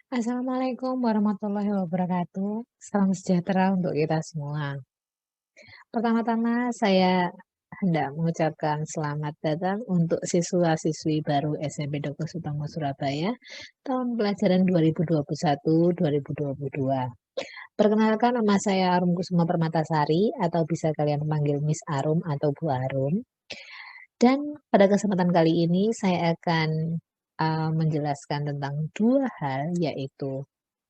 Assalamualaikum warahmatullahi wabarakatuh. Salam sejahtera untuk kita semua. Pertama-tama saya hendak mengucapkan selamat datang untuk siswa-siswi baru SMP Dr. Sutomo Surabaya tahun pelajaran 2021-2022. Perkenalkan, nama saya Arum Kusuma Permatasari atau bisa kalian panggil Miss Arum atau Bu Arum. Dan pada kesempatan kali ini saya akan menjelaskan tentang dua hal, yaitu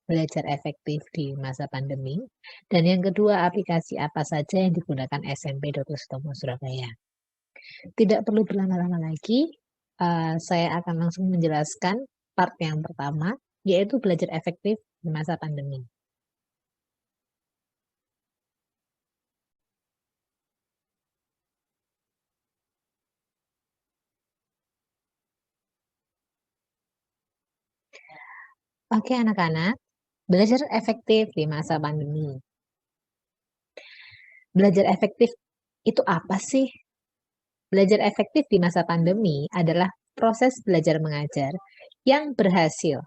belajar efektif di masa pandemi, dan yang kedua, aplikasi apa saja yang digunakan SMP Dr. Sutomo Surabaya. Tidak perlu berlama-lama lagi, saya akan langsung menjelaskan part yang pertama, yaitu belajar efektif di masa pandemi. Oke anak-anak, belajar efektif di masa pandemi. Belajar efektif itu apa sih? Belajar efektif di masa pandemi adalah proses belajar mengajar yang berhasil.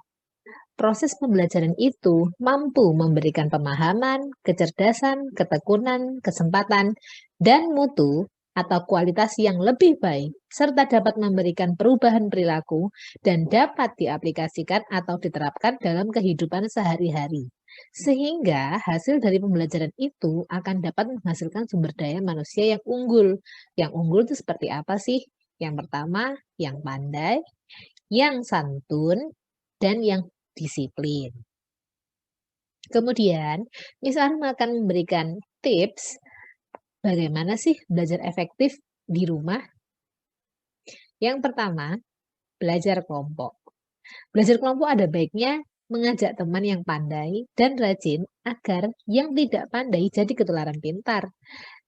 Proses pembelajaran itu mampu memberikan pemahaman, kecerdasan, ketekunan, kesempatan, dan mutu atau kualitas yang lebih baik, serta dapat memberikan perubahan perilaku dan dapat diaplikasikan atau diterapkan dalam kehidupan sehari-hari. Sehingga hasil dari pembelajaran itu akan dapat menghasilkan sumber daya manusia yang unggul. Yang unggul itu seperti apa sih? Yang pertama, yang pandai, yang santun, dan yang disiplin. Kemudian, Miss Arum akan memberikan tips bagaimana sih belajar efektif di rumah. Yang pertama, belajar kelompok. Belajar kelompok ada baiknya mengajak teman yang pandai dan rajin agar yang tidak pandai jadi ketularan pintar.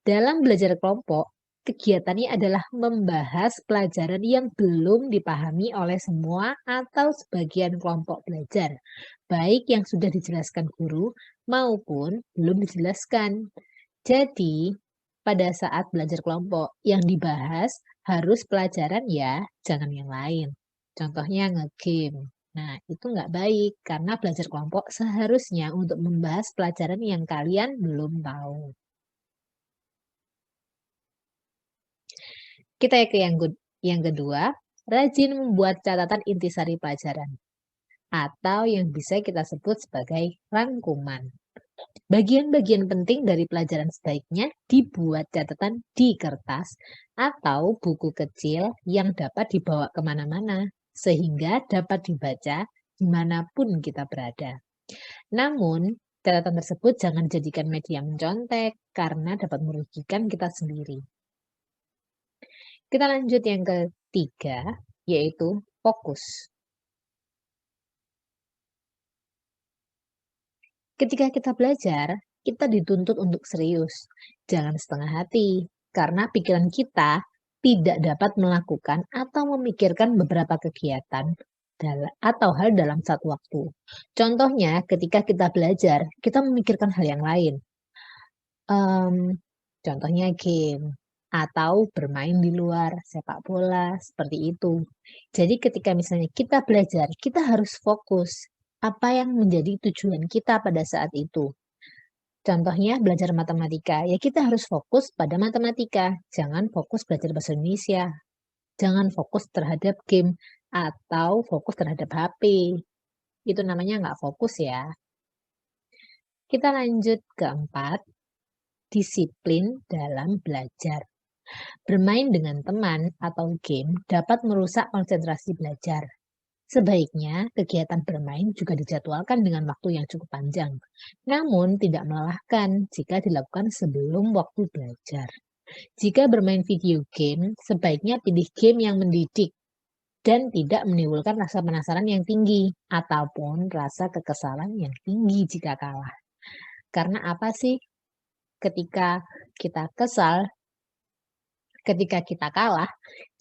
Dalam belajar kelompok, kegiatannya adalah membahas pelajaran yang belum dipahami oleh semua atau sebagian kelompok belajar, baik yang sudah dijelaskan guru maupun belum dijelaskan. Jadi, pada saat belajar kelompok yang dibahas harus pelajaran ya, jangan yang lain. Contohnya nge-game. Nah, itu nggak baik karena belajar kelompok seharusnya untuk membahas pelajaran yang kalian belum tahu. Kita ke yang kedua, rajin membuat catatan intisari pelajaran atau yang bisa kita sebut sebagai rangkuman. Bagian-bagian penting dari pelajaran sebaiknya dibuat catatan di kertas atau buku kecil yang dapat dibawa kemana-mana, sehingga dapat dibaca dimanapun kita berada. Namun, catatan tersebut jangan dijadikan media mencontek karena dapat merugikan kita sendiri. Kita lanjut yang ketiga, yaitu fokus. Ketika kita belajar, kita dituntut untuk serius, jangan setengah hati, karena pikiran kita tidak dapat melakukan atau memikirkan beberapa kegiatan atau hal dalam satu waktu. Contohnya, ketika kita belajar, kita memikirkan hal yang lain. Contohnya game atau bermain di luar, sepak bola, seperti itu. Jadi ketika misalnya kita belajar, kita harus fokus apa yang menjadi tujuan kita pada saat itu. Contohnya belajar matematika, ya kita harus fokus pada matematika, jangan fokus belajar bahasa Indonesia, jangan fokus terhadap game atau fokus terhadap HP. Itu namanya nggak fokus ya. Kita lanjut keempat, disiplin dalam belajar. Bermain dengan teman atau game dapat merusak konsentrasi belajar. Sebaiknya kegiatan bermain juga dijadwalkan dengan waktu yang cukup panjang, namun tidak melelahkan jika dilakukan sebelum waktu belajar. Jika bermain video game, sebaiknya pilih game yang mendidik dan tidak menimbulkan rasa penasaran yang tinggi ataupun rasa kekesalan yang tinggi jika kalah. Karena apa sih? Ketika kita kesal, ketika kita kalah,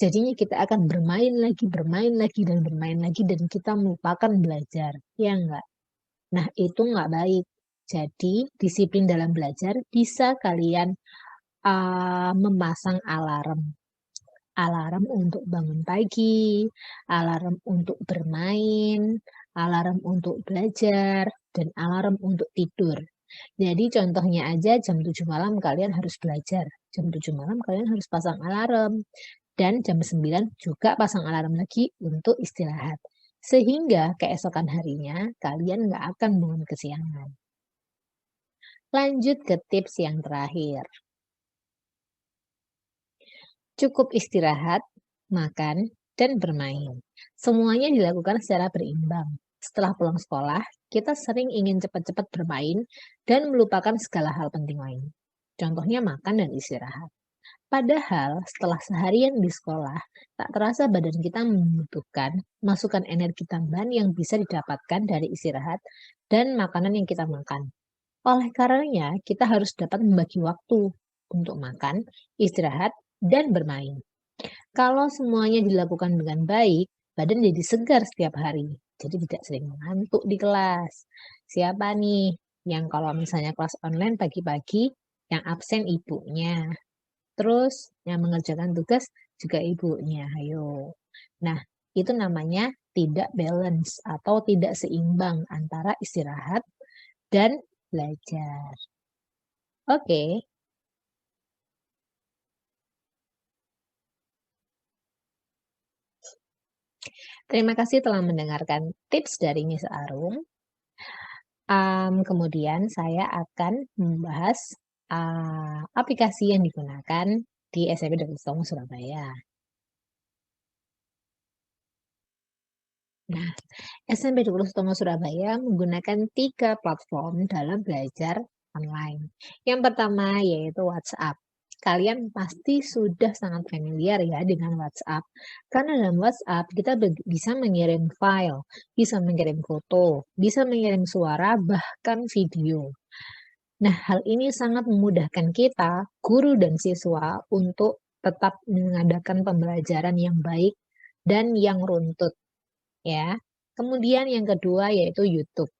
jadinya kita akan bermain lagi, dan bermain lagi, dan kita melupakan belajar. Ya enggak? Nah, itu enggak baik. Jadi, disiplin dalam belajar bisa kalian memasang alarm. Alarm untuk bangun pagi, alarm untuk bermain, alarm untuk belajar, dan alarm untuk tidur. Jadi contohnya aja jam 7 malam kalian harus belajar, jam 7 malam kalian harus pasang alarm, dan jam 9 juga pasang alarm lagi untuk istirahat. Sehingga keesokan harinya kalian nggak akan bangun kesiangan. Lanjut ke tips yang terakhir. Cukup istirahat, makan, dan bermain. Semuanya dilakukan secara berimbang. Setelah pulang sekolah, kita sering ingin cepat-cepat bermain dan melupakan segala hal penting lain. Contohnya makan dan istirahat. Padahal setelah seharian di sekolah, tak terasa badan kita membutuhkan masukan energi tambahan yang bisa didapatkan dari istirahat dan makanan yang kita makan. Oleh karenanya, kita harus dapat membagi waktu untuk makan, istirahat, dan bermain. Kalau semuanya dilakukan dengan baik, badan jadi segar setiap hari. Jadi tidak sering mengantuk di kelas. Siapa nih yang kalau misalnya kelas online pagi-pagi, yang absen ibunya. Terus yang mengerjakan tugas juga ibunya. Ayo. Nah, itu namanya tidak balance atau tidak seimbang antara istirahat dan belajar. Oke. Terima kasih telah mendengarkan tips dari Miss Arum. Kemudian saya akan membahas aplikasi yang digunakan di SMP Dr. Sutomo Surabaya. Nah, SMP Dr. Sutomo Surabaya menggunakan 3 platform dalam belajar online. Yang pertama yaitu WhatsApp. Kalian pasti sudah sangat familiar ya dengan WhatsApp. Karena dalam WhatsApp kita bisa mengirim file, bisa mengirim foto, bisa mengirim suara, bahkan video. Nah, hal ini sangat memudahkan kita, guru dan siswa, untuk tetap mengadakan pembelajaran yang baik dan yang runtut, ya. Kemudian yang kedua yaitu YouTube.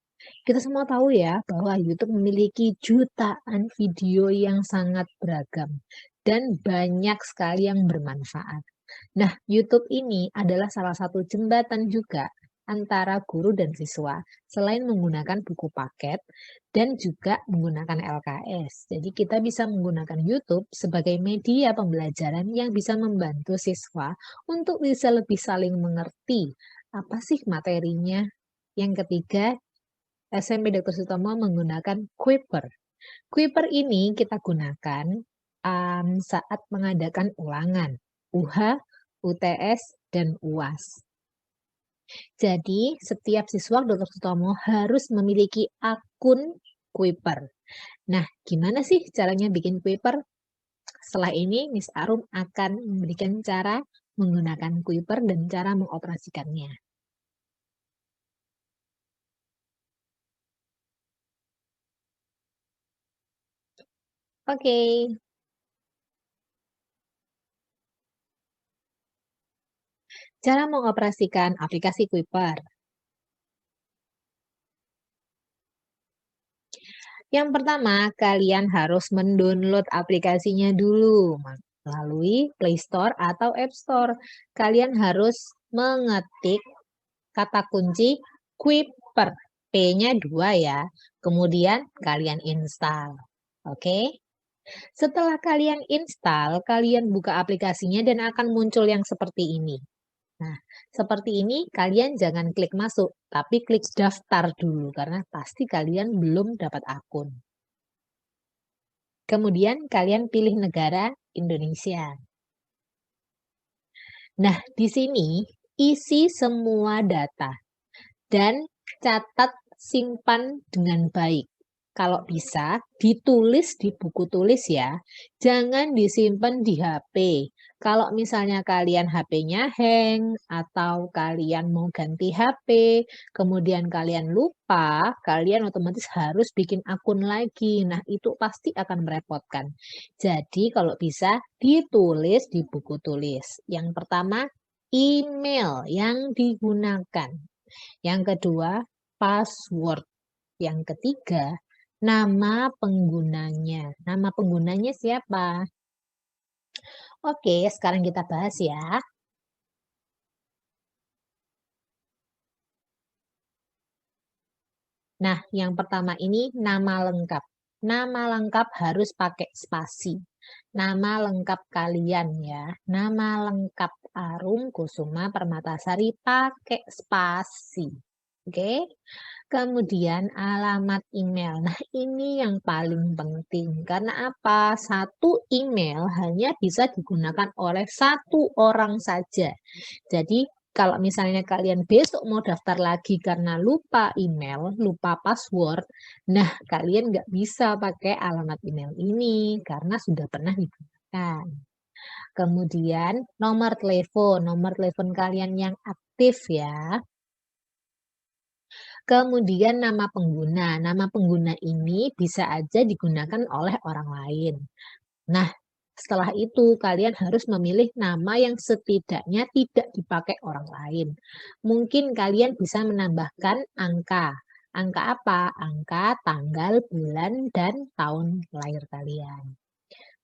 Kita semua tahu ya bahwa YouTube memiliki jutaan video yang sangat beragam dan banyak sekali yang bermanfaat. Nah, YouTube ini adalah salah satu jembatan juga antara guru dan siswa, selain menggunakan buku paket dan juga menggunakan LKS. Jadi kita bisa menggunakan YouTube sebagai media pembelajaran yang bisa membantu siswa untuk bisa lebih saling mengerti apa sih materinya. Yang ketiga, SMP Dr. Sutomo menggunakan Kuiper. Kuiper ini kita gunakan saat mengadakan ulangan, UH, UTS, dan UAS. Jadi, setiap siswa Dr. Sutomo harus memiliki akun Kuiper. Nah, gimana sih caranya bikin Kuiper? Setelah ini, Miss Arum akan memberikan cara menggunakan Kuiper dan cara mengoperasikannya. Oke, cara mengoperasikan aplikasi Kuiper. Yang pertama, kalian harus mendownload aplikasinya dulu melalui Play Store atau App Store. Kalian harus mengetik kata kunci Kuiper. P-nya 2 ya. Kemudian kalian install. Oke. Setelah kalian install, kalian buka aplikasinya dan akan muncul yang seperti ini. Nah, seperti ini kalian jangan klik masuk, tapi klik daftar dulu karena pasti kalian belum dapat akun. Kemudian kalian pilih negara Indonesia. Nah, di sini isi semua data dan catat simpan dengan baik. Kalau bisa, ditulis di buku tulis ya. Jangan disimpan di HP. Kalau misalnya kalian HP-nya hang atau kalian mau ganti HP, kemudian kalian lupa, kalian otomatis harus bikin akun lagi. Nah, itu pasti akan merepotkan. Jadi, kalau bisa ditulis di buku tulis. Yang pertama, email yang digunakan. Yang kedua, password. Yang ketiga, nama penggunanya. Nama penggunanya siapa? Oke, sekarang kita bahas ya. Nah, yang pertama ini nama lengkap. Nama lengkap harus pakai spasi. Nama lengkap kalian ya. Nama lengkap Arum Kusuma Permatasari pakai spasi. Oke. Kemudian alamat email. Nah, ini yang paling penting. Karena apa? Satu email hanya bisa digunakan oleh satu orang saja. Jadi, kalau misalnya kalian besok mau daftar lagi karena lupa email, lupa password, nah kalian nggak bisa pakai alamat email ini karena sudah pernah digunakan. Kemudian nomor telepon kalian yang aktif ya. Kemudian nama pengguna. Nama pengguna ini bisa aja digunakan oleh orang lain. Nah, setelah itu kalian harus memilih nama yang setidaknya tidak dipakai orang lain. Mungkin kalian bisa menambahkan angka. Angka apa? Angka, tanggal, bulan, dan tahun lahir kalian.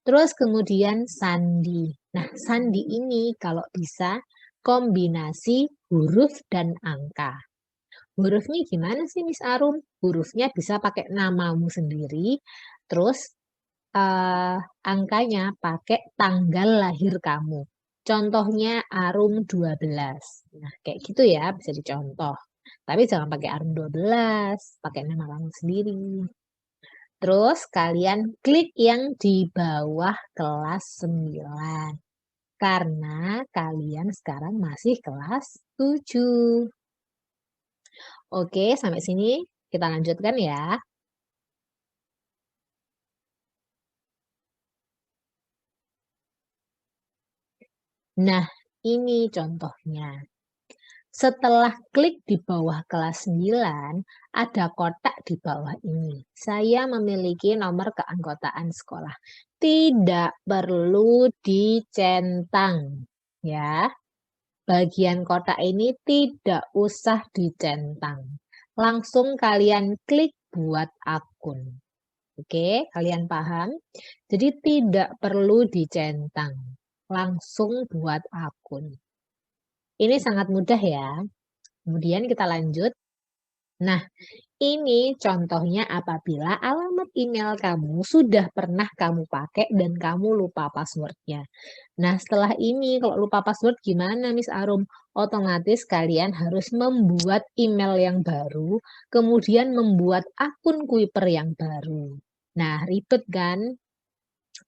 Terus kemudian sandi. Nah, sandi ini kalau bisa kombinasi huruf dan angka. Hurufnya gimana sih Miss Arum? Hurufnya bisa pakai namamu sendiri, terus angkanya pakai tanggal lahir kamu. Contohnya Arum 12. Nah, kayak gitu ya, bisa dicontoh. Tapi jangan pakai Arum 12, pakai nama kamu sendiri. Terus kalian klik yang di bawah kelas 9. Karena kalian sekarang masih kelas 7. Oke, sampai sini kita lanjutkan ya. Nah, ini contohnya. Setelah klik di bawah kelas 9, ada kotak di bawah ini. Saya memiliki nomor keanggotaan sekolah. Tidak perlu dicentang. Ya, bagian kotak ini tidak usah dicentang. Langsung kalian klik buat akun. Oke, kalian paham? Jadi tidak perlu dicentang. Langsung buat akun. Ini sangat mudah ya. Kemudian kita lanjut. Nah, ini contohnya apabila alamat email kamu sudah pernah kamu pakai dan kamu lupa passwordnya. Nah, setelah ini kalau lupa password gimana Miss Arum? Otomatis kalian harus membuat email yang baru, kemudian membuat akun Kuiper yang baru. Nah, ribet kan?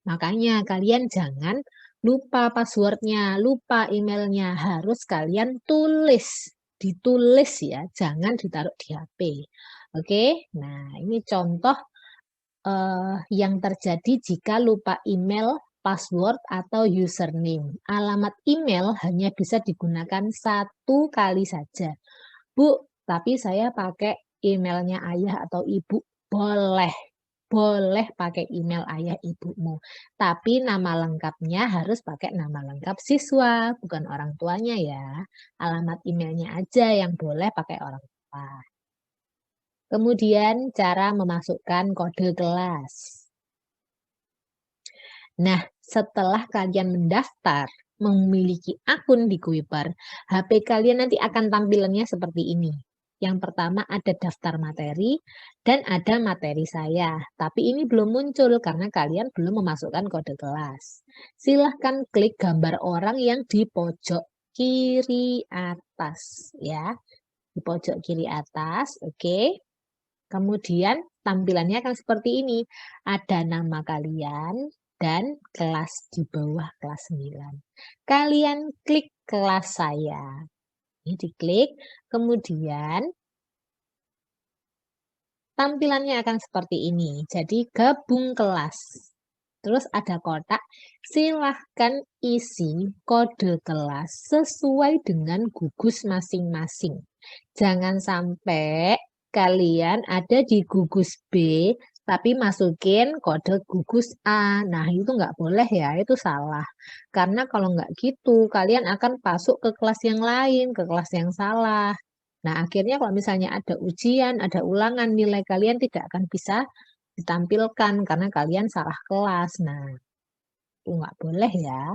Makanya kalian jangan lupa passwordnya, lupa emailnya. Harus kalian tulis, ditulis ya, jangan ditaruh di HP. Oke, nah ini contoh yang terjadi jika lupa email, password, atau username. Alamat email hanya bisa digunakan satu kali saja. Bu, tapi saya pakai emailnya ayah atau ibu. Boleh. Boleh pakai email ayah ibumu. Tapi nama lengkapnya harus pakai nama lengkap siswa, bukan orang tuanya ya. Alamat emailnya aja yang boleh pakai orang tua. Kemudian cara memasukkan kode kelas. Nah, setelah kalian mendaftar, memiliki akun di Kuiper, HP kalian nanti akan tampilannya seperti ini. Yang pertama ada daftar materi dan ada materi saya. Tapi ini belum muncul karena kalian belum memasukkan kode kelas. Silahkan klik gambar orang yang di pojok kiri atas ya. Di pojok kiri atas, oke. Kemudian tampilannya akan seperti ini. Ada nama kalian dan kelas di bawah kelas 9. Kalian klik kelas saya. Ini diklik, kemudian tampilannya akan seperti ini. Jadi gabung kelas. Terus ada kotak, silahkan isi kode kelas sesuai dengan gugus masing-masing. Jangan sampai kalian ada di gugus B, tapi masukin kode gugus A. Nah, itu nggak boleh ya, itu salah. Karena kalau nggak gitu, kalian akan masuk ke kelas yang lain, ke kelas yang salah. Nah, akhirnya kalau misalnya ada ujian, ada ulangan, nilai kalian tidak akan bisa ditampilkan karena kalian salah kelas. Nah, itu nggak boleh ya.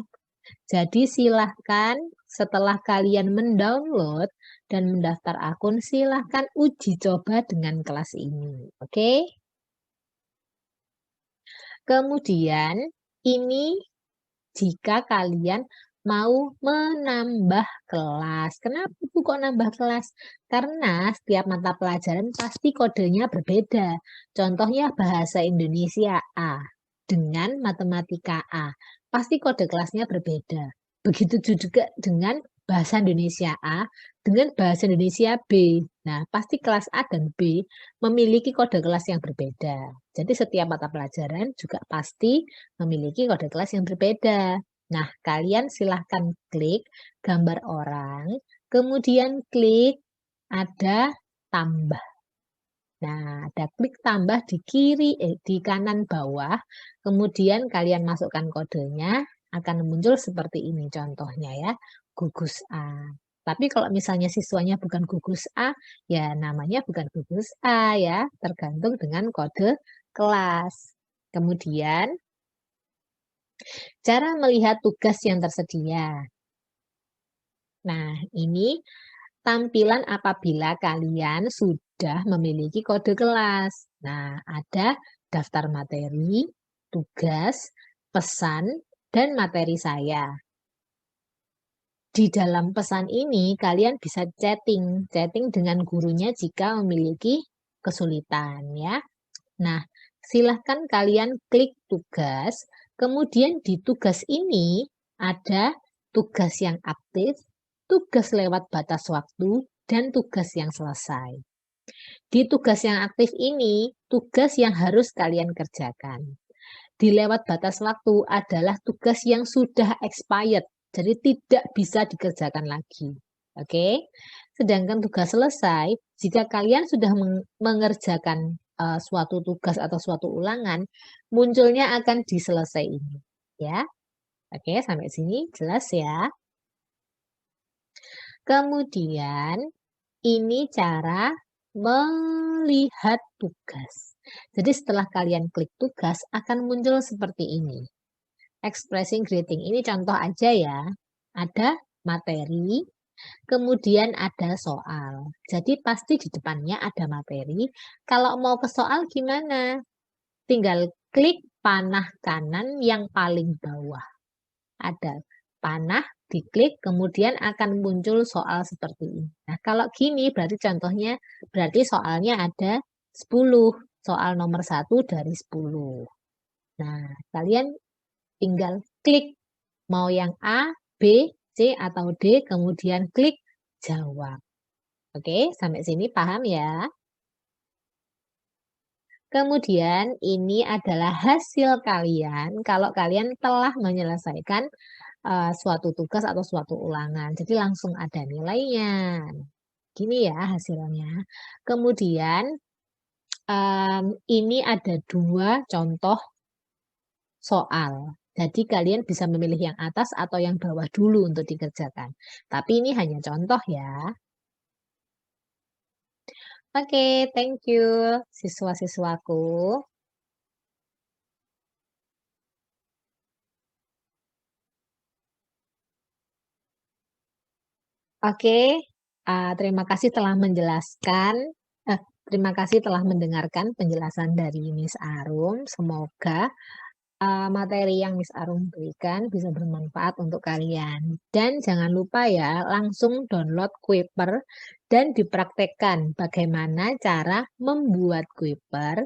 Jadi silahkan setelah kalian mendownload, dan mendaftar akun, silahkan uji coba dengan kelas ini. Oke? Kemudian, ini jika kalian mau menambah kelas. Kenapa Bu kok nambah kelas? Karena setiap mata pelajaran pasti kodenya berbeda. Contohnya bahasa Indonesia A dengan matematika A. Pasti kode kelasnya berbeda. Begitu juga dengan bahasa Indonesia A dengan bahasa Indonesia B. Nah, pasti kelas A dan B memiliki kode kelas yang berbeda. Jadi setiap mata pelajaran juga pasti memiliki kode kelas yang berbeda. Nah, kalian silahkan klik gambar orang, kemudian klik ada tambah. Nah, ada klik tambah di di kanan bawah, kemudian kalian masukkan kodenya, akan muncul seperti ini contohnya ya, gugus A. Tapi kalau misalnya siswanya bukan gugus A, ya namanya bukan gugus A ya, tergantung dengan kode kelas. Kemudian, cara melihat tugas yang tersedia. Nah, ini tampilan apabila kalian sudah memiliki kode kelas. Nah, ada daftar materi, tugas, pesan, dan materi saya. Di dalam pesan ini, kalian bisa chatting dengan gurunya jika memiliki kesulitan ya. Nah, silahkan kalian klik tugas, kemudian di tugas ini ada tugas yang aktif, tugas lewat batas waktu, dan tugas yang selesai. Di tugas yang aktif ini, tugas yang harus kalian kerjakan. Di lewat batas waktu adalah tugas yang sudah expired, jadi tidak bisa dikerjakan lagi. Oke, sedangkan tugas selesai, jika kalian sudah mengerjakan suatu tugas atau suatu ulangan, munculnya akan di selesai ini. Ya, oke, sampai sini jelas ya. Kemudian, ini cara melihat tugas. Jadi setelah kalian klik tugas, akan muncul seperti ini. Expressing greeting, ini contoh aja ya. Ada materi, kemudian ada soal. Jadi pasti di depannya ada materi. Kalau mau ke soal gimana? Tinggal klik panah kanan yang paling bawah. Ada panah, diklik, kemudian akan muncul soal seperti ini. Nah, kalau gini berarti contohnya, berarti soalnya ada 10. Soal nomor 1 dari 10. Nah, kalian tinggal klik mau yang A, B, C, atau D, kemudian klik jawab. Oke, sampai sini paham ya? Kemudian ini adalah hasil kalian kalau kalian telah menyelesaikan suatu tugas atau suatu ulangan. Jadi langsung ada nilainya. Gini ya hasilnya. Kemudian ini ada 2 contoh soal. Jadi kalian bisa memilih yang atas atau yang bawah dulu untuk dikerjakan. Tapi ini hanya contoh ya. Oke, thank you siswa-siswaku. Oke, terima kasih telah menjelaskan, terima kasih telah mendengarkan penjelasan dari Miss Arum. Semoga materi yang Miss Arum berikan bisa bermanfaat untuk kalian. Dan jangan lupa ya, langsung download Kuiper dan dipraktekkan bagaimana cara membuat Kuiper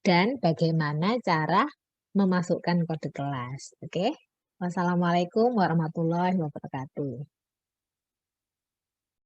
dan bagaimana cara memasukkan kode kelas. Oke? Wassalamualaikum warahmatullahi wabarakatuh.